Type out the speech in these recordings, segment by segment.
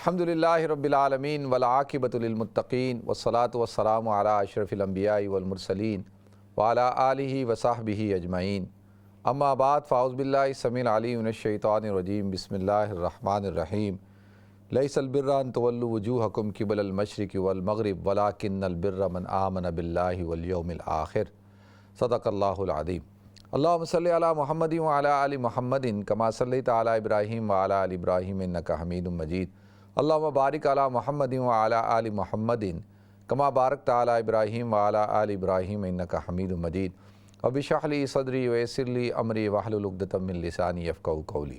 الحمدللہ رب العالمین والعاقبۃ للمتقین والصلاة والسلام علی اشرف الانبیاء والمرسلین وعلی آلہ وصحبہ اجمعین اما بعد فاعوذ باللہ السمیع العلیم من الشیطان الرجیم بسم اللہ الرحمن الرحیم لیس البر ان تولوا وجوہکم قبل المشرق والمغرب ولکن البر من آمن باللہ والیوم الآخر صدق اللہ العظیم اللہم صلی علی محمد وعلی آل محمد کما صلیت علی ابراہیم وعلی آل ابراہیم انک حمید مجید اللہم بارک علی محمد وعلی آل محمد کما بارکت علی ابراہیم وعلی آل ابراہیم انک حمید مجید رب اشرح لی صدری ویسر لی امری واحلل عقدۃ من لسانی یفقہوا قولی۔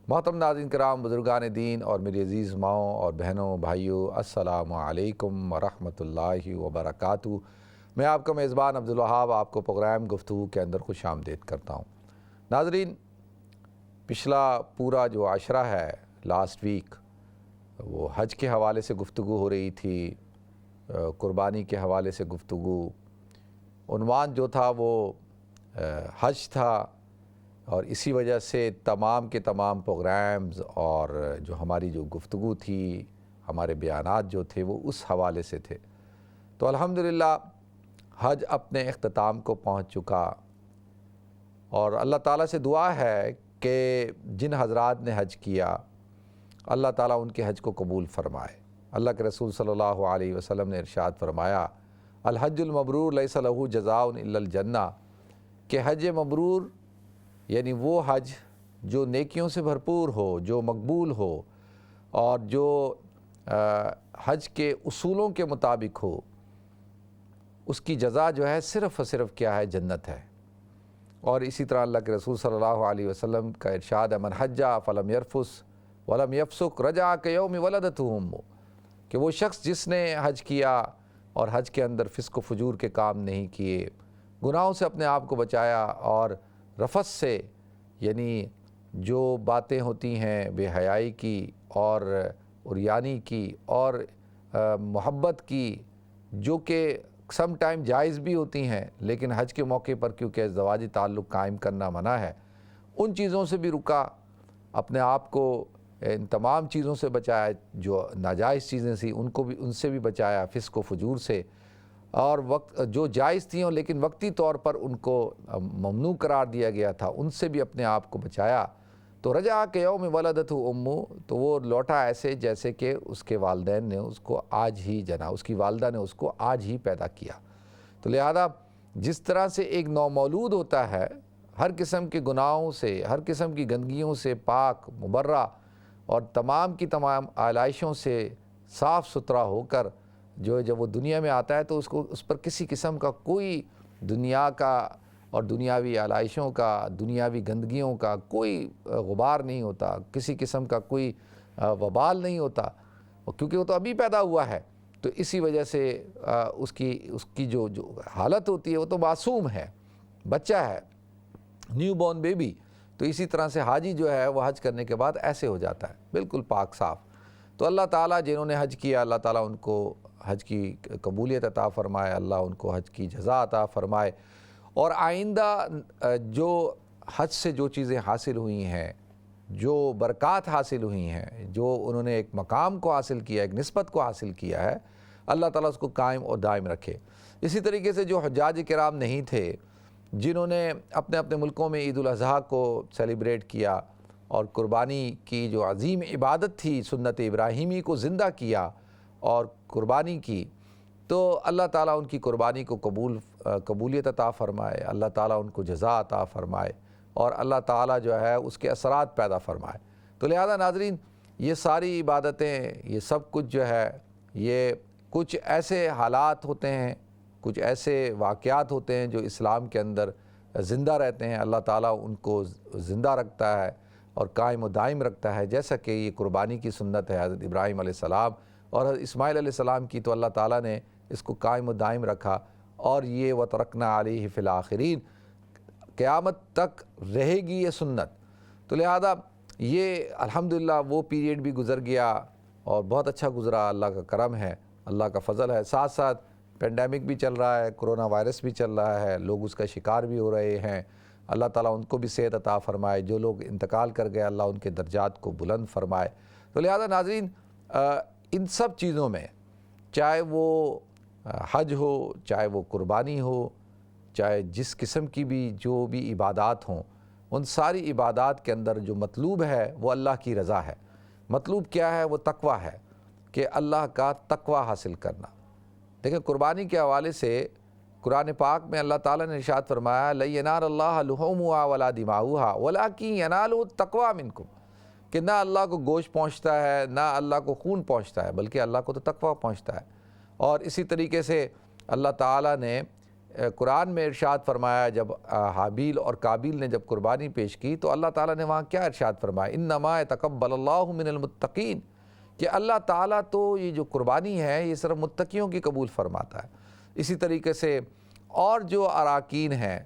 محترم ناظرین کرام، بزرگان دین اور میری عزیز ماؤں اور بہنوں بھائیوں، السلام علیکم ورحمۃ اللہ وبرکاتہ۔ میں آپ کا میزبان عبد الوہاب آپ کو پروگرام گفتگو کے اندر خوش آمدید کرتا ہوں۔ ناظرین، پچھلا پورا جو عشرہ ہے لاسٹ ویک، وہ حج کے حوالے سے گفتگو ہو رہی تھی، قربانی کے حوالے سے گفتگو، عنوان جو تھا وہ حج تھا، اور اسی وجہ سے تمام کے تمام پروگرامز اور جو ہماری جو گفتگو تھی، ہمارے بیانات جو تھے وہ اس حوالے سے تھے۔ تو الحمدللہ حج اپنے اختتام کو پہنچ چکا، اور اللہ تعالیٰ سے دعا ہے کہ جن حضرات نے حج کیا اللہ تعالیٰ ان کے حج کو قبول فرمائے۔ اللہ کے رسول صلی اللہ علیہ وسلم نے ارشاد فرمایا، الحج المبرور لیس لہ جزاء الا الجنہ، کہ حج مبرور یعنی وہ حج جو نیکیوں سے بھرپور ہو، جو مقبول ہو، اور جو حج کے اصولوں کے مطابق ہو، اس کی جزا جو ہے صرف اور صرف کیا ہے؟ جنت ہے۔ اور اسی طرح اللہ کے رسول صلی اللہ علیہ وسلم کا ارشاد ہے، من حج فلم یرفث ولم یفسق رجع کیوم ولدتہ امہ، کہ وہ شخص جس نے حج کیا اور حج کے اندر فسق و فجور کے کام نہیں کیے، گناہوں سے اپنے آپ کو بچایا، اور رفث سے یعنی جو باتیں ہوتی ہیں بے حیائی کی اور عریانی کی اور محبت کی، جو کہ سم ٹائم جائز بھی ہوتی ہیں، لیکن حج کے موقع پر کیونکہ ازدواجی تعلق قائم کرنا منع ہے، ان چیزوں سے بھی رکا، اپنے آپ کو ان تمام چیزوں سے بچایا، جو ناجائز چیزیں تھیں ان سے بھی بچایا، فسق و فجور سے، اور جو جائز تھیں لیکن وقتی طور پر ان کو ممنوع قرار دیا گیا تھا، ان سے بھی اپنے آپ کو بچایا۔ تو رجع کہ یوم ولدتہ امہ، تو وہ لوٹا ایسے جیسے کہ اس کے والدین نے اس کو آج ہی جنا، اس کی والدہ نے اس کو آج ہی پیدا کیا۔ تو لہذا جس طرح سے ایک نومولود ہوتا ہے ہر قسم کے گناہوں سے، ہر قسم کی گندگیوں سے پاک مبرہ، اور تمام کی تمام آلائشوں سے صاف ستھرا ہو کر جب وہ دنیا میں آتا ہے تو اس پر کسی قسم کا کوئی دنیا کا اور دنیاوی آلائشوں کا، دنیاوی گندگیوں کا کوئی غبار نہیں ہوتا، کسی قسم کا کوئی وبال نہیں ہوتا، کیونکہ وہ تو ابھی پیدا ہوا ہے۔ تو اسی وجہ سے اس کی جو حالت ہوتی ہے وہ تو معصوم ہے، بچہ ہے، نیو بورن بیبی۔ تو اسی طرح سے حاجی جو ہے وہ حج کرنے کے بعد ایسے ہو جاتا ہے، بالکل پاک صاف۔ تو اللہ تعالیٰ جنہوں نے حج کیا، اللہ تعالیٰ ان کو حج کی قبولیت عطا فرمائے، اللہ ان کو حج کی جزا عطا فرمائے، اور آئندہ جو حج سے جو چیزیں حاصل ہوئی ہیں، جو برکات حاصل ہوئی ہیں، جو انہوں نے ایک مقام کو حاصل کیا، ایک نسبت کو حاصل کیا ہے، اللہ تعالیٰ اس کو قائم اور دائم رکھے۔ اسی طریقے سے جو حجاج کرام نہیں تھے، جنہوں نے اپنے اپنے ملکوں میں عید الاضحیٰ کو سیلیبریٹ کیا اور قربانی کی جو عظیم عبادت تھی، سنت ابراہیمی کو زندہ کیا اور قربانی کی، تو اللہ تعالیٰ ان کی قربانی کو قبولیت عطا فرمائے، اللہ تعالیٰ ان کو جزا عطا فرمائے، اور اللہ تعالیٰ جو ہے اس کے اثرات پیدا فرمائے۔ تو لہذا ناظرین، یہ ساری عبادتیں، یہ سب کچھ جو ہے، یہ کچھ ایسے حالات ہوتے ہیں، کچھ ایسے واقعات ہوتے ہیں جو اسلام کے اندر زندہ رہتے ہیں، اللہ تعالیٰ ان کو زندہ رکھتا ہے اور قائم و دائم رکھتا ہے، جیسا کہ یہ قربانی کی سنت ہے حضرت ابراہیم علیہ السلام اور حضرت اسماعیل علیہ السلام کی، تو اللہ تعالیٰ نے اس کو قائم و دائم رکھا، اور یہ وَتَرَكْنَا عَلَيْهِ فِي الْآخِرِينَ، قیامت تک رہے گی یہ سنت۔ تو لہذا یہ الحمدللہ وہ پیریڈ بھی گزر گیا اور بہت اچھا گزرا، اللہ کا کرم ہے، اللہ کا فضل ہے۔ ساتھ ساتھ پینڈیمک بھی چل رہا ہے، کرونا وائرس بھی چل رہا ہے، لوگ اس کا شکار بھی ہو رہے ہیں، اللہ تعالیٰ ان کو بھی صحت عطا فرمائے، جو لوگ انتقال کر گئے اللہ ان کے درجات کو بلند فرمائے۔ تو لہذا ناظرین، ان سب چیزوں میں چاہے وہ حج ہو، چاہے وہ قربانی ہو، چاہے جس قسم کی بھی جو بھی عبادات ہوں، ان ساری عبادات کے اندر جو مطلوب ہے وہ اللہ کی رضا ہے۔ مطلوب کیا ہے؟ وہ تقویٰ ہے، کہ اللہ کا تقویٰ حاصل کرنا۔ دیکھیں قربانی کے حوالے سے قرآن پاک میں اللہ تعالیٰ نے ارشاد فرمایا لَن يَنَالَ اللَّهَ لُحُومُهَا وَلَا دِمَاؤُهَا وَلَٰكِن يَنَالُهُ التَّقْوَىٰ مِنكُمْ، کہ نہ اللہ کو گوشت پہنچتا ہے، نہ اللہ کو خون پہنچتا ہے، بلکہ اللہ کو تو تقویٰ پہنچتا ہے۔ اور اسی طریقے سے اللہ تعالیٰ نے قرآن میں ارشاد فرمایا، جب حابیل اور قابیل نے جب قربانی پیش کی تو اللہ تعالیٰ نے وہاں کیا ارشاد فرمایا؟ اِنَّمَا يَتَقَبَّلُ اللَّهُ مِنَ الْمُتَّقِينَ، کہ اللہ تعالیٰ تو یہ جو قربانی ہے یہ صرف متقیوں کی قبول فرماتا ہے۔ اسی طریقے سے اور جو اراکین ہیں،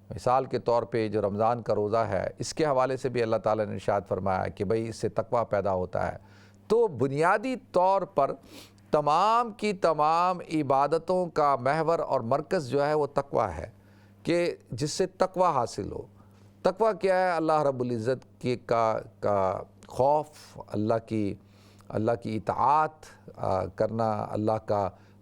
مثال کے طور پہ جو رمضان کا روزہ ہے، اس کے حوالے سے بھی اللہ تعالیٰ نے ارشاد فرمایا کہ بھئی اس سے تقویٰ پیدا ہوتا ہے۔ تو بنیادی طور پر تمام کی تمام عبادتوں کا محور اور مرکز جو ہے وہ تقویٰ ہے، کہ جس سے تقویٰ حاصل ہو۔ تقویٰ کیا ہے؟ اللہ رب العزت کا خوف، اللہ کی اطاعت کرنا،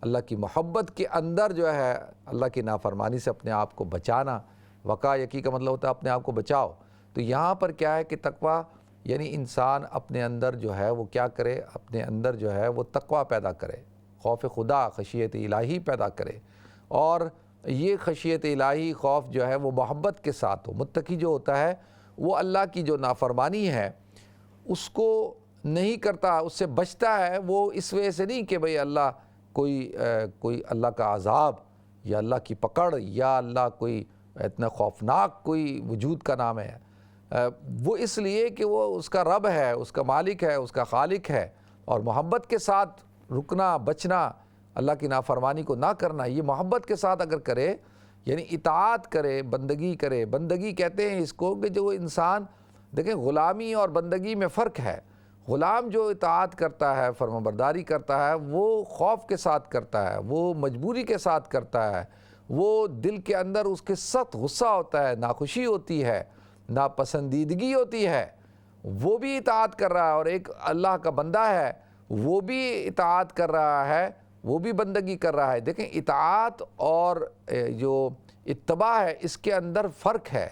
اللہ کی محبت کے اندر جو ہے اللہ کی نافرمانی سے اپنے آپ کو بچانا۔ وقایقی کا مطلب ہوتا ہے اپنے آپ کو بچاؤ۔ تو یہاں پر کیا ہے کہ تقویٰ یعنی انسان اپنے اندر جو ہے وہ کیا کرے؟ اپنے اندر جو ہے وہ تقویٰ پیدا کرے، خوف خدا، خشیت الہی پیدا کرے۔ اور یہ خشیت الہی، خوف جو ہے وہ محبت کے ساتھ ہو۔ متقی جو ہوتا ہے وہ اللہ کی جو نافرمانی ہے اس کو نہیں کرتا، اس سے بچتا ہے۔ وہ اس وجہ سے نہیں کہ بھئی اللہ کوئی اللہ کا عذاب یا اللہ کی پکڑ یا اللہ کوئی اتنا خوفناک کوئی وجود کا نام ہے، وہ اس لیے کہ وہ اس کا رب ہے، اس کا مالک ہے، اس کا خالق ہے۔ اور محبت کے ساتھ رکنا، بچنا، اللہ کی نافرمانی کو نہ کرنا، یہ محبت کے ساتھ اگر کرے، یعنی اطاعت کرے، بندگی کرے۔ بندگی کہتے ہیں اس کو کہ جو انسان، دیکھیں غلامی اور بندگی میں فرق ہے۔ غلام جو اطاعت کرتا ہے، فرمانبرداری کرتا ہے، وہ خوف کے ساتھ کرتا ہے، وہ مجبوری کے ساتھ کرتا ہے، وہ دل کے اندر اس کے سخت غصہ ہوتا ہے، ناخوشی ہوتی ہے، ناپسندیدگی ہوتی ہے، وہ بھی اطاعت کر رہا ہے۔ اور ایک اللہ کا بندہ ہے، وہ بھی اطاعت کر رہا ہے، وہ بھی بندگی کر رہا ہے۔ دیکھیں اطاعت اور جو اتباع ہے اس کے اندر فرق ہے۔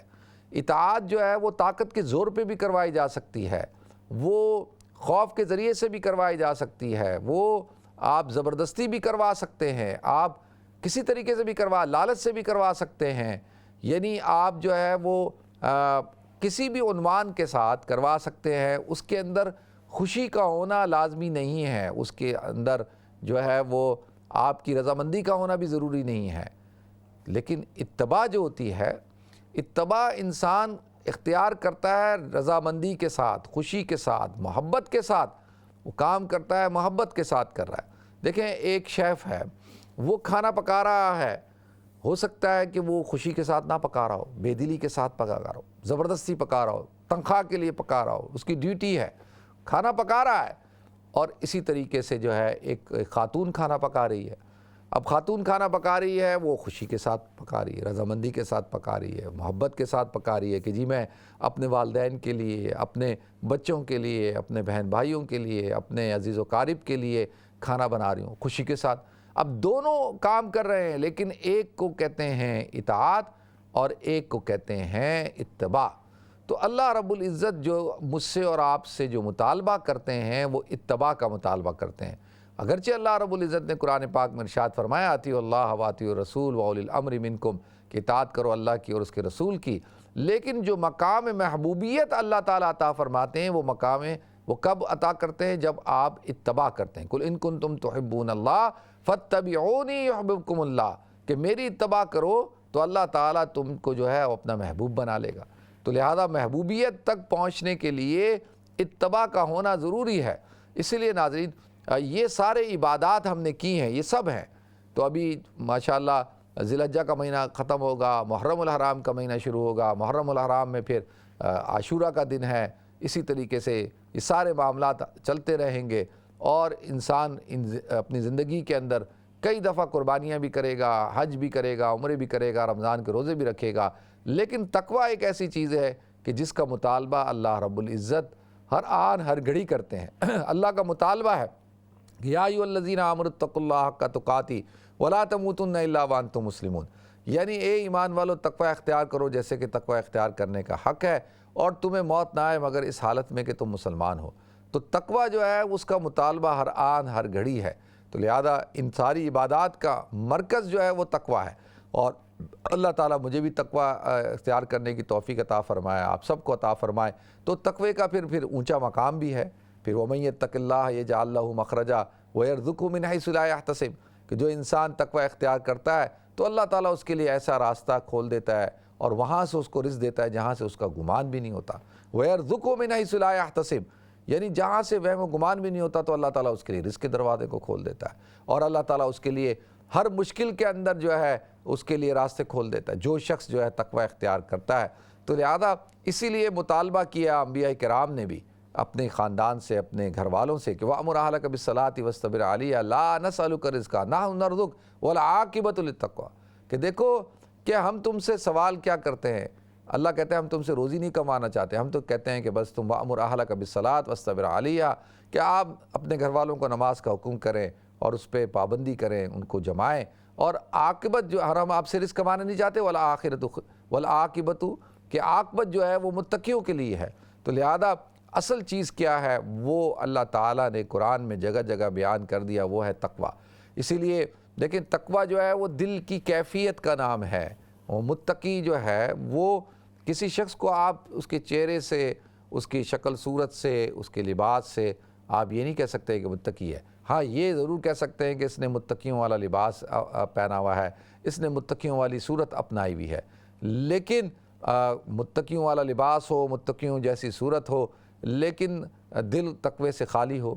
اطاعت جو ہے وہ طاقت کے زور پہ بھی کروائی جا سکتی ہے، وہ خوف کے ذریعے سے بھی کروائی جا سکتی ہے، وہ آپ زبردستی بھی کروا سکتے ہیں، آپ کسی طریقے سے بھی لالچ سے بھی کروا سکتے ہیں، یعنی آپ جو ہے وہ کسی بھی عنوان کے ساتھ کروا سکتے ہیں۔ اس کے اندر خوشی کا ہونا لازمی نہیں ہے، اس کے اندر جو ہے وہ آپ کی رضامندی کا ہونا بھی ضروری نہیں ہے۔ لیکن اتباع جو ہوتی ہے، اتباع انسان اختیار کرتا ہے رضامندی کے ساتھ، خوشی کے ساتھ، محبت کے ساتھ، وہ کام کرتا ہے، محبت کے ساتھ کر رہا ہے۔ دیکھیں ایک شیف ہے، وہ کھانا پکا رہا ہے، ہو سکتا ہے کہ وہ خوشی کے ساتھ نہ پکا رہا ہو، بے دلی کے ساتھ پکا رہا ہو، زبردستی پکا رہا ہو، تنخواہ کے لیے پکا رہا ہو، اس کی ڈیوٹی ہے، کھانا پکا رہا ہے۔ اور اسی طریقے سے جو ہے ایک خاتون کھانا پکا رہی ہے۔ اب خاتون کھانا پکا رہی ہے، وہ خوشی کے ساتھ پکا رہی ہے، رضامندی کے ساتھ پکا رہی ہے، محبت کے ساتھ پکا رہی ہے کہ جی میں اپنے والدین کے لیے، اپنے بچوں کے لیے، اپنے بہن بھائیوں کے لیے، اپنے عزیز و قارب کے لیے کھانا بنا رہی ہوں، خوشی کے ساتھ۔ اب دونوں کام کر رہے ہیں، لیکن ایک کو کہتے ہیں اطاعت اور ایک کو کہتے ہیں اتباع۔ تو اللہ رب العزت جو مجھ سے اور آپ سے جو مطالبہ کرتے ہیں وہ اتباع کا مطالبہ کرتے ہیں۔ اگرچہ اللہ رب العزت نے قرآن پاک میں ارشاد فرمایا اطیعوا اللہ واطیعوا الرسول واولی الامر منکم، کہ اطاعت کرو اللہ کی اور اس کے رسول کی، لیکن جو مقام محبوبیت اللہ تعالیٰ عطا فرماتے ہیں وہ مقام وہ کب عطا کرتے ہیں؟ جب آپ اتباع کرتے ہیں۔ قل ان کنتم تحبون اللہ فاتبعونی یحببکم اللہ، کہ میری اتباع کرو تو اللہ تعالیٰ تم کو جو ہے وہ اپنا محبوب بنا لے گا۔ تو لہذا محبوبیت تک پہنچنے کے لیے اتباع کا ہونا ضروری ہے۔ اسی لیے ناظرین یہ سارے عبادات ہم نے کی ہیں، یہ سب ہیں۔ تو ابھی ماشاءاللہ ذی الحجہ کا مہینہ ختم ہوگا، محرم الحرام کا مہینہ شروع ہوگا، محرم الحرام میں پھر عاشورہ کا دن ہے، اسی طریقے سے یہ سارے معاملات چلتے رہیں گے۔ اور انسان اپنی زندگی کے اندر کئی دفعہ قربانیاں بھی کرے گا، حج بھی کرے گا، عمرے بھی کرے گا، رمضان کے روزے بھی رکھے گا، لیکن تقویٰ ایک ایسی چیز ہے کہ جس کا مطالبہ اللہ رب العزت ہر آن ہر گھڑی کرتے ہیں۔ اللہ کا مطالبہ ہے یا ایھا الذین آمنوا اتقوا اللہ حق تقاتہ ولا تموتن الا وانتم مسلمون، یعنی اے ایمان والو تقوی اختیار کرو جیسے کہ تقوی اختیار کرنے کا حق ہے، اور تمہیں موت نہ آئے مگر اس حالت میں کہ تم مسلمان ہو۔ تو تقوی جو ہے اس کا مطالبہ ہر آن ہر گھڑی ہے، تو لہذا ان ساری عبادات کا مرکز جو ہے وہ تقوی ہے، اور اللہ تعالیٰ مجھے بھی تقوی اختیار کرنے کی توفیق عطا فرمائے، آپ سب کو عطا فرمائے۔ تو تقوی کا پھر اونچا مقام بھی ہے، پھر وَمَن يَتَّقِ اللَّهَ يَجْعَل لَّهُ مَخْرَجًا وَيَرْزُقْهُ مِنْ حَيْثُ لَا يَحْتَسِبُ، کہ جو انسان تقوی اختیار کرتا ہے تو اللہ تعالیٰ اس کے لیے ایسا راستہ کھول دیتا ہے اور وہاں سے اس کو رزق دیتا ہے جہاں سے اس کا گمان بھی نہیں ہوتا۔ وَيَرْزُقْهُ مِنْ حَيْثُ لَا يَحْتَسِبُ، یعنی جہاں سے وہم و گمان بھی نہیں ہوتا تو اللہ تعالیٰ اس کے لیے رزق کے دروازے کو کھول دیتا ہے، اور اللہ تعالیٰ اس کے لیے ہر مشکل کے اندر جو ہے اس کے لیے راستے کھول دیتا ہے جو شخص جو ہے تقوی اختیار کرتا ہے۔ تو لہذا اسی لیے مطالبہ کیا انبیاء کرام نے بھی اپنے خاندان سے، اپنے گھر والوں سے کہ وَأْمُرْ أَهْلَكَ بِالصَّلَاةِ وَاصْطَبِرْ عَلَيْهَا لَا نَسْأَلُكَ رِزْقًا نَحْنُ نَرْزُقُكَ وَالْعَاقِبَةُ لِلتَّقْوَىٰ، کہ دیکھو کہ ہم تم سے سوال کیا کرتے ہیں، اللہ کہتے ہیں ہم تم سے روزی نہیں کمانا چاہتے، ہم تو کہتے ہیں کہ بس تم وَأْمُرْ أَهْلَكَ بِالصَّلَاةِ وَاصْطَبِرْ عَلَيْهَا، کہ آپ اپنے گھر والوں کو نماز کا حکم کریں اور اس پہ پابندی کریں، ان کو جمائیں، اور عاقبت جو ہم آپ سے رزق کمانا نہیں چاہتے، والعاقبۃ، کہ عاقبت جو ہے وہ متقیوں کے لیے ہے۔ تو لہذا اصل چیز کیا ہے وہ اللہ تعالیٰ نے قرآن میں جگہ جگہ بیان کر دیا، وہ ہے تقوی۔ اسی لیے لیکن تقوی جو ہے وہ دل کی کیفیت کا نام ہے، وہ متقی جو ہے وہ کسی شخص کو آپ اس کے چہرے سے، اس کی شکل صورت سے، اس کے لباس سے آپ یہ نہیں کہہ سکتے کہ متقی ہے۔ ہاں یہ ضرور کہہ سکتے ہیں کہ اس نے متقیوں والا لباس پہنا ہوا ہے، اس نے متقیوں والی صورت اپنائی ہوئی ہے، لیکن متقیوں والا لباس ہو، متقیوں جیسی صورت ہو، لیکن دل تقوی سے خالی ہو،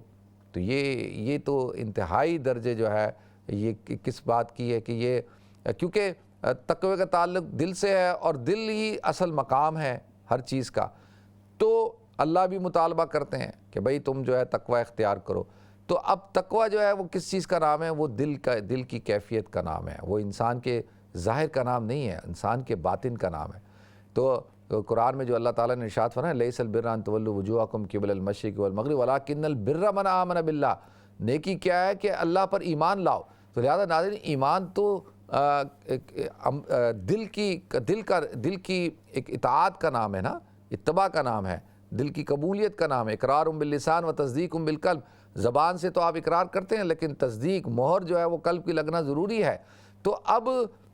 تو یہ تو انتہائی درجے جو ہے یہ کس بات کی ہے کہ یہ کیونکہ تقوی کا تعلق دل سے ہے اور دل ہی اصل مقام ہے ہر چیز کا، تو اللہ بھی مطالبہ کرتے ہیں کہ بھئی تم جو ہے تقوی اختیار کرو۔ تو اب تقوی جو ہے وہ کس چیز کا نام ہے؟ وہ دل کی کیفیت کا نام ہے، وہ انسان کے ظاہر کا نام نہیں ہے، انسان کے باطن کا نام ہے۔ تو قرآن میں جو اللہ تعالیٰ نے ارشاد فرمایا لیس البر ان تولوا وجوہکم قبل المشرق والمغرب ولکن البر من آمن باللہ، نیکی کیا ہے کہ اللہ پر ایمان لاؤ۔ تو لہذا ناظرین ایمان تو دل کی ایک اطاعت کا نام ہے نا، اتباع کا نام ہے، دل کی قبولیت کا نام ہے، اقرار باللسان و تصدیق بالقلب، زبان سے تو آپ اقرار کرتے ہیں لیکن تصدیق مہر جو ہے وہ قلب کی لگنا ضروری ہے۔ تو اب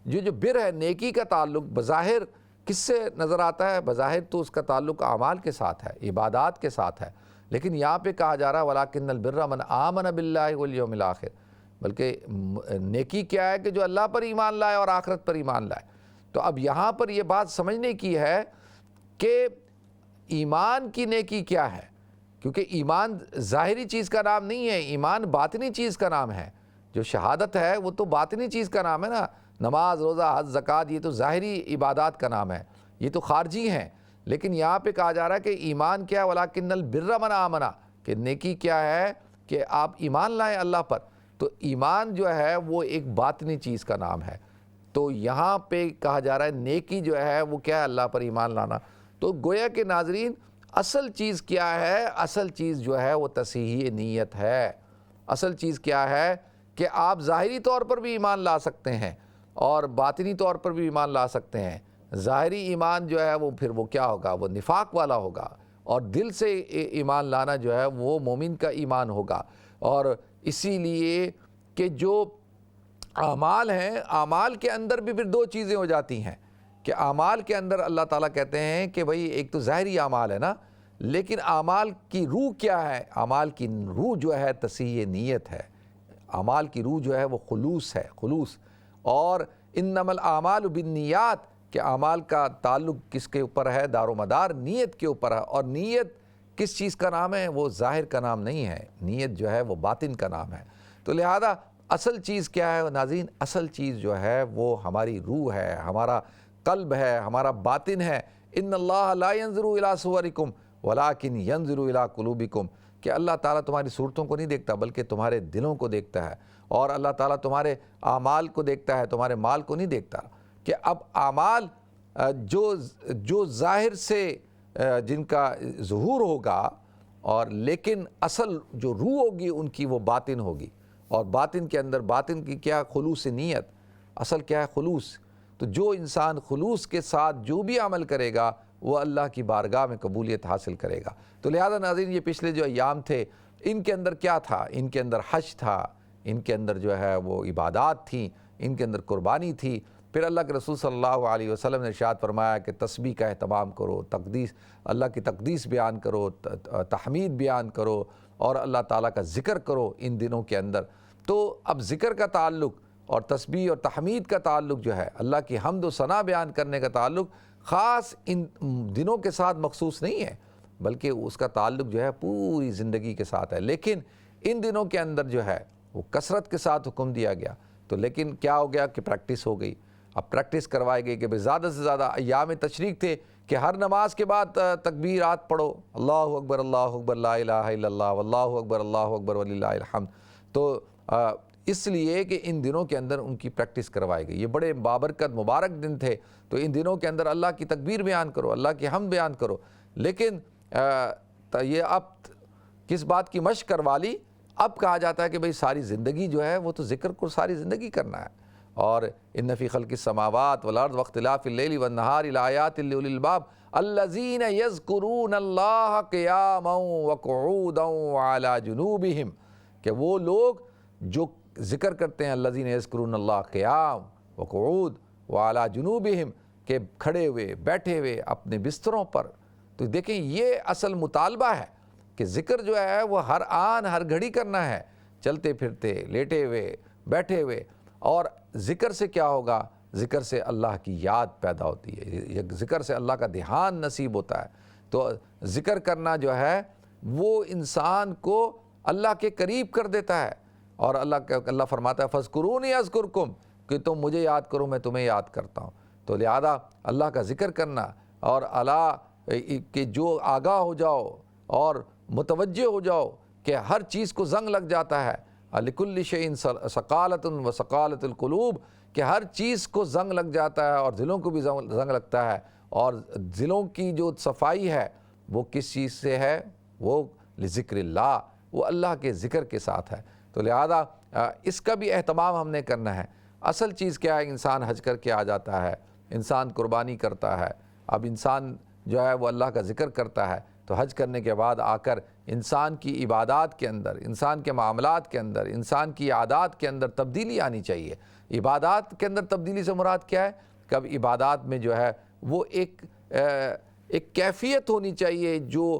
جو بر ہے، نیکی کا تعلق بظاہر کس سے نظر آتا ہے؟ بظاہر تو اس کا تعلق اعمال کے ساتھ ہے، عبادات کے ساتھ ہے، لیکن یہاں پہ کہا جا رہا ہے وَلَٰكِنَّ الْبِرَّ مَنْ آمَنَ بِاللَّهِ وَالْيَوْمِ الْآخِرِ، بلکہ نیکی کیا ہے کہ جو اللہ پر ایمان لائے اور آخرت پر ایمان لائے۔ تو اب یہاں پر یہ بات سمجھنے کی ہے کہ ایمان کی نیکی کیا ہے، کیونکہ ایمان ظاہری چیز کا نام نہیں ہے، ایمان باطنی چیز کا نام ہے۔ جو شہادت ہے وہ تو باطنی چیز کا نام ہے نا، نماز، روزہ، حج، زکوٰۃ، یہ تو ظاہری عبادات کا نام ہے، یہ تو خارجی ہیں، لیکن یہاں پہ کہا جا رہا ہے کہ ایمان کیا وَلَٰكِنَّ الْبِرَّ مَنْ آمَنَ، کہ نیکی کیا ہے کہ آپ ایمان لائیں اللہ پر۔ تو ایمان جو ہے وہ ایک باطنی چیز کا نام ہے، تو یہاں پہ کہا جا رہا ہے نیکی جو ہے وہ کیا ہے؟ اللہ پر ایمان لانا۔ تو گویا کہ ناظرین اصل چیز کیا ہے؟ اصل چیز جو ہے وہ تصحیح نیت ہے۔ اصل چیز کیا ہے کہ آپ ظاہری طور پر بھی ایمان لا سکتے ہیں اور باطنی طور پر بھی ایمان لا سکتے ہیں۔ ظاہری ایمان جو ہے وہ پھر وہ کیا ہوگا؟ وہ نفاق والا ہوگا، اور دل سے ایمان لانا جو ہے وہ مومن کا ایمان ہوگا۔ اور اسی لیے کہ جو اعمال ہیں، اعمال کے اندر بھی پھر دو چیزیں ہو جاتی ہیں کہ اعمال کے اندر اللہ تعالیٰ کہتے ہیں کہ بھئی ایک تو ظاہری اعمال ہے نا، لیکن اعمال کی روح کیا ہے؟ اعمال کی روح جو ہے تصحیح نیت ہے، اعمال کی روح جو ہے وہ خلوص ہے، خلوص۔ اور انما الاعمال بالنیات، کہ اعمال کا تعلق کس کے اوپر ہے؟ دار و مدار نیت کے اوپر ہے، اور نیت کس چیز کا نام ہے؟ وہ ظاہر کا نام نہیں ہے، نیت جو ہے وہ باطن کا نام ہے۔ تو لہذا اصل چیز کیا ہے ناظرین؟ اصل چیز جو ہے وہ ہماری روح ہے، ہمارا قلب ہے، ہمارا باطن ہے۔ ان اللہ لا ينظر الى صورکم ولکن ينظر الى قلوبکم، کہ اللہ تعالیٰ تمہاری صورتوں کو نہیں دیکھتا بلکہ تمہارے دلوں کو دیکھتا ہے، اور اللہ تعالیٰ تمہارے اعمال کو دیکھتا ہے، تمہارے مال کو نہیں دیکھتا۔ کہ اب اعمال جو ظاہر سے جن کا ظہور ہوگا، اور لیکن اصل جو روح ہوگی ان کی وہ باطن ہوگی، اور باطن کے اندر باطن کی کیا؟ خلوص نیت، اصل کیا ہے؟ خلوص۔ تو جو انسان خلوص کے ساتھ جو بھی عمل کرے گا وہ اللہ کی بارگاہ میں قبولیت حاصل کرے گا۔ تو لہذا ناظرین، یہ پچھلے جو ایام تھے ان کے اندر کیا تھا؟ ان کے اندر حج تھا، ان کے اندر جو ہے وہ عبادات تھیں، ان کے اندر قربانی تھی۔ پھر اللہ کے رسول صلی اللہ علیہ وسلم نے ارشاد فرمایا کہ تسبیح کا اہتمام کرو، تقدیس، اللہ کی تقدیس بیان کرو، تحمید بیان کرو، اور اللہ تعالیٰ کا ذکر کرو ان دنوں کے اندر۔ تو اب ذکر کا تعلق اور تسبیح اور تحمید کا تعلق جو ہے، اللہ کی حمد و ثنا بیان کرنے کا تعلق خاص ان دنوں کے ساتھ مخصوص نہیں ہے، بلکہ اس کا تعلق جو ہے پوری زندگی کے ساتھ ہے۔ لیکن ان دنوں کے اندر جو ہے وہ کثرت کے ساتھ حکم دیا گیا، تو لیکن کیا ہو گیا کہ پریکٹس ہو گئی۔ اب پریکٹس کروائی گئی کہ زیادہ سے زیادہ ایام تشریق تھے کہ ہر نماز کے بعد تکبیرات پڑھو، اللہ اکبر لا الہ الا اللہ واللہ اکبر وللہ الحمد۔ تو اس لیے کہ ان دنوں کے اندر ان کی پریکٹس کروائی گئی، یہ بڑے بابرکت مبارک دن تھے، تو ان دنوں کے اندر اللہ کی تکبیر بیان کرو، اللہ کی حمد بیان کرو۔ لیکن یہ اب کس بات کی مشق کروا لی؟ اب کہا جاتا ہے کہ بھئی ساری زندگی جو ہے وہ تو ذکر کو ساری زندگی کرنا ہے۔ اور ان فی خلق السماوات والارض واختلاف اللیل والنہار لآیات لأولی الالباب الذین یذکرون اللہ قیاما وقعودا وعلی جنوبہم، کہ وہ لوگ جو ذکر کرتے ہیں الذین یذکرون اللہ قیام وقعود وعلی جنوبہم، کہ کھڑے ہوئے، بیٹھے ہوئے، اپنے بستروں پر۔ تو دیکھیں یہ اصل مطالبہ ہے کہ ذکر جو ہے وہ ہر آن ہر گھڑی کرنا ہے، چلتے پھرتے، لیٹے ہوئے، بیٹھے ہوئے۔ اور ذکر سے کیا ہوگا؟ ذکر سے اللہ کی یاد پیدا ہوتی ہے، ذکر سے اللہ کا دھیان نصیب ہوتا ہے۔ تو ذکر کرنا جو ہے وہ انسان کو اللہ کے قریب کر دیتا ہے، اور اللہ فرماتا ہے فَاذْكُرُونِي أَذْكُرْكُمْ، کہ تم مجھے یاد کرو میں تمہیں یاد کرتا ہوں۔ تو لہذا اللہ کا ذکر کرنا، اور اللہ کہ جو آگاہ ہو جاؤ اور متوجہ ہو جاؤ کہ ہر چیز کو زنگ لگ جاتا ہے، لِكُلِّ شَيْءٍ ثَقَالَةٌ وَثَقَالَةُ الْقُلُوبِ، کہ ہر چیز کو زنگ لگ جاتا ہے اور دلوں کو بھی زنگ لگتا ہے، اور دلوں کی جو صفائی ہے وہ کس چیز سے ہے؟ وہ لذکر اللہ، وہ اللہ کے ذکر کے ساتھ ہے۔ تو لہذا اس کا بھی اہتمام ہم نے کرنا ہے۔ اصل چیز کیا ہے؟ انسان حج کر کے آ جاتا ہے، انسان قربانی کرتا ہے، اب انسان جو ہے وہ اللہ کا ذکر کرتا ہے، تو حج کرنے کے بعد آ کر انسان کی عبادات کے اندر، انسان کے معاملات کے اندر، انسان کی عادات کے اندر تبدیلی آنی چاہیے۔ عبادات کے اندر تبدیلی سے مراد کیا ہے؟ کہ اب عبادات میں جو ہے وہ ایک کیفیت ہونی چاہیے جو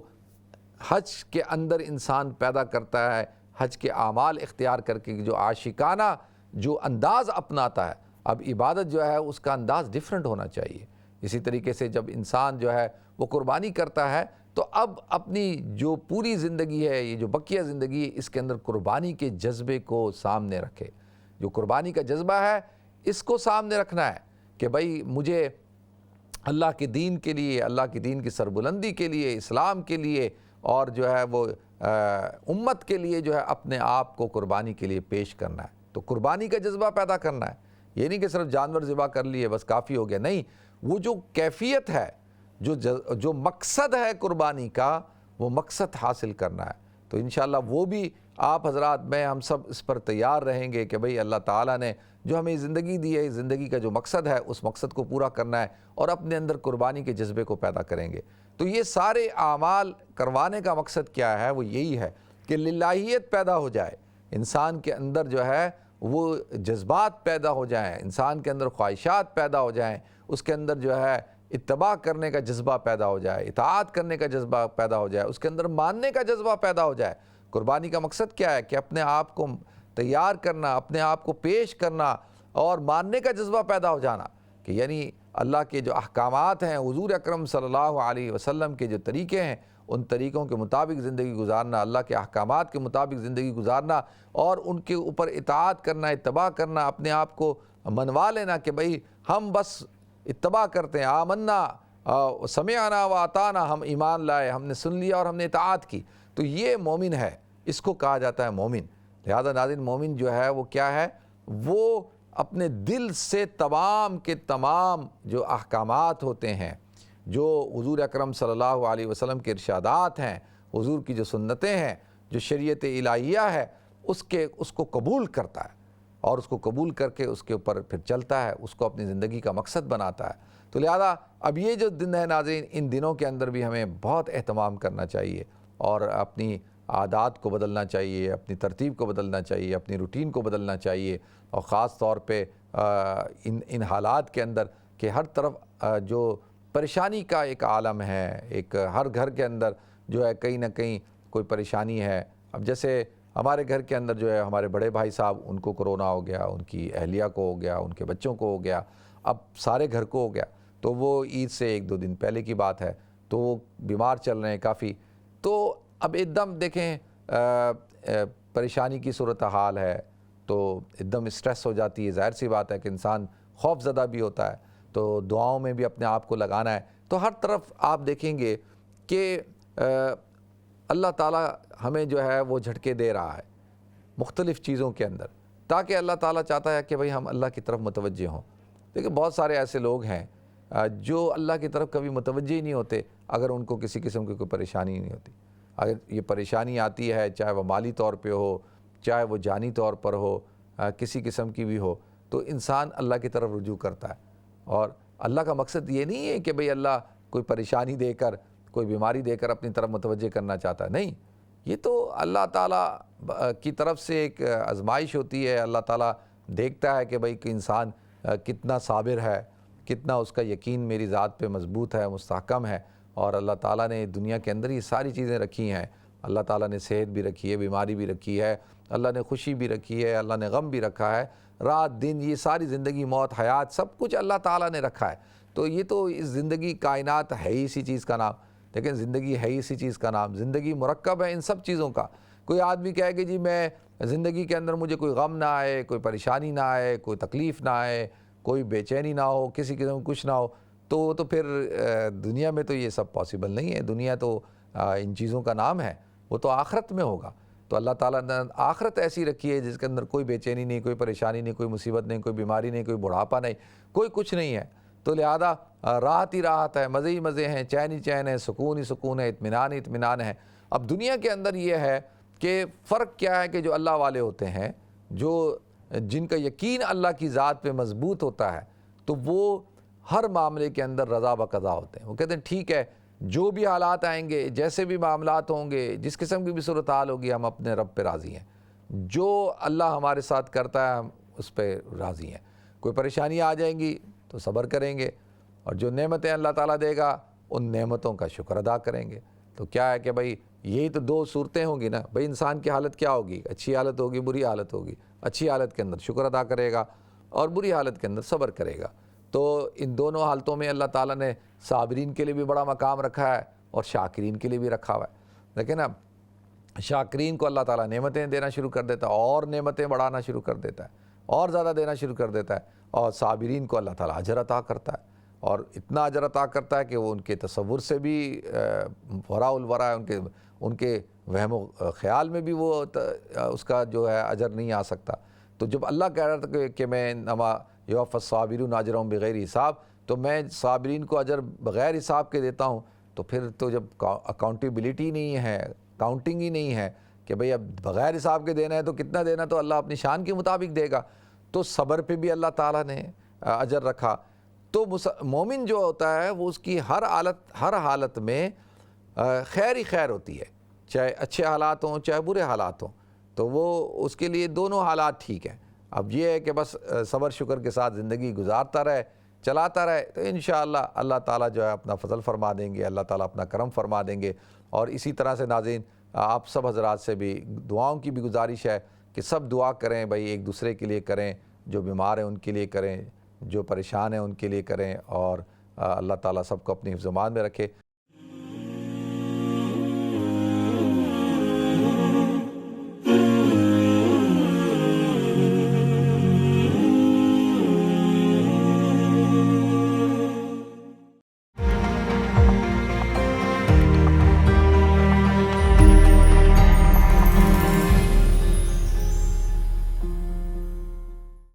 حج کے اندر انسان پیدا کرتا ہے، حج کے اعمال اختیار کر کے جو عاشقانہ جو انداز اپناتا ہے، اب عبادت جو ہے اس کا انداز ڈیفرنٹ ہونا چاہیے۔ اسی طریقے سے جب انسان جو ہے وہ قربانی کرتا ہے تو اب اپنی جو پوری زندگی ہے، یہ جو بقیہ زندگی ہے، اس کے اندر قربانی کے جذبے کو سامنے رکھے۔ جو قربانی کا جذبہ ہے اس کو سامنے رکھنا ہے کہ بھئی مجھے اللہ کے دین کے لیے، اللہ کے دین کی سربلندی کے لیے، اسلام کے لیے، اور جو ہے وہ امت کے لیے جو ہے اپنے آپ کو قربانی کے لیے پیش کرنا ہے۔ تو قربانی کا جذبہ پیدا کرنا ہے، یہ نہیں کہ صرف جانور ذبح کر لیے بس کافی ہو گیا، نہیں، وہ جو کیفیت ہے، جو مقصد ہے قربانی کا، وہ مقصد حاصل کرنا ہے۔ تو انشاءاللہ وہ بھی آپ حضرات، میں، ہم سب اس پر تیار رہیں گے کہ بھئی اللہ تعالیٰ نے جو ہمیں زندگی دی ہے، زندگی کا جو مقصد ہے اس مقصد کو پورا کرنا ہے، اور اپنے اندر قربانی کے جذبے کو پیدا کریں گے۔ تو یہ سارے اعمال کروانے کا مقصد کیا ہے؟ وہ یہی ہے کہ للہیت پیدا ہو جائے، انسان کے اندر جو ہے وہ جذبات پیدا ہو جائیں، انسان کے اندر خواہشات پیدا ہو جائیں، اس کے اندر جو ہے اتباع کرنے کا جذبہ پیدا ہو جائے، اطاعت کرنے کا جذبہ پیدا ہو جائے، اس کے اندر ماننے کا جذبہ پیدا ہو جائے۔ قربانی کا مقصد کیا ہے؟ کہ اپنے آپ کو تیار کرنا، اپنے آپ کو پیش کرنا، اور ماننے کا جذبہ پیدا ہو جانا، کہ یعنی اللہ کے جو احکامات ہیں، حضور اکرم صلی اللہ علیہ وسلم کے جو طریقے ہیں، ان طریقوں کے مطابق زندگی گزارنا، اللہ کے احکامات کے مطابق زندگی گزارنا، اور ان کے اوپر اطاعت کرنا، اتباع کرنا، اپنے آپ کو منوا لینا کہ بھئی ہم بس اتباع کرتے ہیں، آمنا سمعنا و اطعنا، ہم ایمان لائے، ہم نے سن لیا اور ہم نے اطاعت کی۔ تو یہ مومن ہے، اس کو کہا جاتا ہے مومن۔ لہذا ناظرین، مومن جو ہے وہ کیا ہے؟ وہ اپنے دل سے تمام کے تمام جو احکامات ہوتے ہیں، جو حضور اکرم صلی اللہ علیہ وسلم کے ارشادات ہیں، حضور کی جو سنتیں ہیں، جو شریعت الہیہ ہے، اس کو قبول کرتا ہے اور اس کو قبول کر کے اس کے اوپر پھر چلتا ہے، اس کو اپنی زندگی کا مقصد بناتا ہے۔ تو لہذا اب یہ جو دن ہے ناظرین، ان دنوں کے اندر بھی ہمیں بہت اہتمام کرنا چاہیے اور اپنی عادات کو بدلنا چاہیے، اپنی ترتیب کو بدلنا چاہیے، اپنی روٹین کو بدلنا چاہیے، اور خاص طور پہ ان حالات کے اندر کہ ہر طرف جو پریشانی کا ایک عالم ہے، ایک ہر گھر کے اندر جو ہے کہیں نہ کہیں کوئی پریشانی ہے۔ اب جیسے ہمارے گھر کے اندر جو ہے ہمارے بڑے بھائی صاحب، ان کو کرونا ہو گیا، ان کی اہلیہ کو ہو گیا، ان کے بچوں کو ہو گیا، اب سارے گھر کو ہو گیا، تو وہ عید سے 1-2 دن پہلے کی بات ہے، تو وہ بیمار چل رہے ہیں کافی۔ تو اب ایک دم دیکھیں پریشانی کی صورتحال ہے، تو ایک دم اسٹریس ہو جاتی ہے، ظاہر سی بات ہے کہ انسان خوف زدہ بھی ہوتا ہے، تو دعاؤں میں بھی اپنے آپ کو لگانا ہے۔ تو ہر طرف آپ دیکھیں گے کہ اللہ تعالیٰ ہمیں جو ہے وہ جھٹکے دے رہا ہے مختلف چیزوں کے اندر، تاکہ اللہ تعالیٰ چاہتا ہے کہ بھئی ہم اللہ کی طرف متوجہ ہوں۔ دیکھیں بہت سارے ایسے لوگ ہیں جو اللہ کی طرف کبھی متوجہ ہی نہیں ہوتے اگر ان کو کسی قسم کی کوئی پریشانی نہیں ہوتی۔ اگر یہ پریشانی آتی ہے، چاہے وہ مالی طور پہ ہو، چاہے وہ جانی طور پر ہو، کسی قسم کی بھی ہو، تو انسان اللہ کی طرف رجوع کرتا ہے۔ اور اللہ کا مقصد یہ نہیں ہے کہ بھئی اللہ کوئی پریشانی دے کر، کوئی بیماری دے کر اپنی طرف متوجہ کرنا چاہتا ہے، نہیں، یہ تو اللہ تعالیٰ کی طرف سے ایک آزمائش ہوتی ہے۔ اللہ تعالیٰ دیکھتا ہے کہ بھئی کہ انسان کتنا صابر ہے، کتنا اس کا یقین میری ذات پہ مضبوط ہے، مستحکم ہے۔ اور اللہ تعالیٰ نے دنیا کے اندر یہ ساری چیزیں رکھی ہیں، اللہ تعالیٰ نے صحت بھی رکھی ہے، بیماری بھی رکھی ہے، اللہ نے خوشی بھی رکھی ہے، اللہ نے غم بھی رکھا ہے، رات دن، یہ ساری زندگی، موت، حیات، سب کچھ اللہ تعالیٰ نے رکھا ہے۔ تو یہ تو اس زندگی، کائنات ہے ہی اسی چیز کا نام، لیکن زندگی ہے ہی اسی چیز کا نام، زندگی مرکب ہے ان سب چیزوں کا۔ کوئی آدمی کہے کہ جی میں زندگی کے اندر مجھے کوئی غم نہ آئے، کوئی پریشانی نہ آئے، کوئی تکلیف نہ آئے، کوئی بے چینی نہ ہو، کسی قسم کا کچھ نہ ہو، تو پھر دنیا میں تو یہ سب پاسبل نہیں ہے۔ دنیا تو ان چیزوں کا نام ہے، وہ تو آخرت میں ہوگا۔ تو اللہ تعالیٰ نے آخرت ایسی رکھی ہے جس کے اندر کوئی بے چینی نہیں، کوئی پریشانی نہیں، کوئی مصیبت نہیں، کوئی بیماری نہیں، کوئی بڑھاپا نہیں، کوئی کچھ نہیں ہے۔ تو لہذا راحت ہی راحت ہے، مزے ہی مزے ہیں، چین ہی چین ہے، سکون ہی سکون ہے، اطمینان ہی اطمینان ہے۔ اب دنیا کے اندر یہ ہے کہ فرق کیا ہے کہ جو اللہ والے ہوتے ہیں، جن کا یقین اللہ کی ذات پہ مضبوط ہوتا ہے، تو وہ ہر معاملے کے اندر رضا و قضا ہوتے ہیں۔ وہ کہتے ہیں ٹھیک ہے، جو بھی حالات آئیں گے، جیسے بھی معاملات ہوں گے، جس قسم کی بھی صورتحال ہوگی، ہم اپنے رب پہ راضی ہیں۔ جو اللہ ہمارے ساتھ کرتا ہے ہم اس پہ راضی ہیں۔ کوئی پریشانی آ جائیں گی تو صبر کریں گے، اور جو نعمتیں اللہ تعالیٰ دے گا ان نعمتوں کا شکر ادا کریں گے۔ تو کیا ہے کہ بھئی یہی تو 2 صورتیں ہوں گی نا، بھئی انسان کی حالت کیا ہوگی، اچھی حالت ہوگی، بری حالت ہوگی۔ اچھی حالت کے اندر شکر ادا کرے گا اور بری حالت کے اندر صبر کرے گا۔ تو ان دونوں حالتوں میں اللہ تعالیٰ نے صابرین کے لیے بھی بڑا مقام رکھا ہے اور شاکرین کے لیے بھی رکھا ہوا ہے۔ لیکن اب شاکرین کو اللہ تعالیٰ نعمتیں دینا شروع کر دیتا ہے، اور نعمتیں بڑھانا شروع کر دیتا ہے، اور زیادہ دینا شروع کر دیتا ہے، اور صابرین کو اللہ تعالیٰ اجر عطا کرتا ہے، اور اتنا اجر عطا کرتا ہے کہ وہ ان کے تصور سے بھی وراء الورا ہے، ان کے وہم و خیال میں بھی وہ اس کا جو ہے اجر نہیں آ سکتا۔ تو جب اللہ کہہ رہا تھا کہ میں انما یوفی الصابرون اجرهم بغیر حساب، تو میں صابرین کو اجر بغیر حساب کے دیتا ہوں، تو پھر تو جب اکاؤنٹیبلٹی نہیں ہے، کاؤنٹنگ ہی نہیں ہے کہ بھئی اب بغیر حساب کے دینا ہے تو کتنا دینا، تو اللہ اپنی شان کے مطابق دے گا۔ تو صبر پہ بھی اللہ تعالیٰ نے اجر رکھا۔ تو مومن جو ہوتا ہے وہ اس کی ہر حالت میں خیر ہی خیر ہوتی ہے، چاہے اچھے حالات ہوں چاہے برے حالات ہوں، تو وہ اس کے لیے دونوں حالات ٹھیک ہیں۔ اب یہ ہے کہ بس صبر شکر کے ساتھ زندگی گزارتا رہے، چلاتا رہے، تو انشاءاللہ اللہ تعالیٰ جو ہے اپنا فضل فرما دیں گے، اللہ تعالیٰ اپنا کرم فرما دیں گے۔ اور اسی طرح سے ناظرین، آپ سب حضرات سے بھی دعاؤں کی بھی گزارش ہے کہ سب دعا کریں، بھائی ایک دوسرے کے لیے کریں، جو بیمار ہیں ان کے لیے کریں، جو پریشان ہیں ان کے لیے کریں، اور اللہ تعالیٰ سب کو اپنی حفظ و امان میں رکھے۔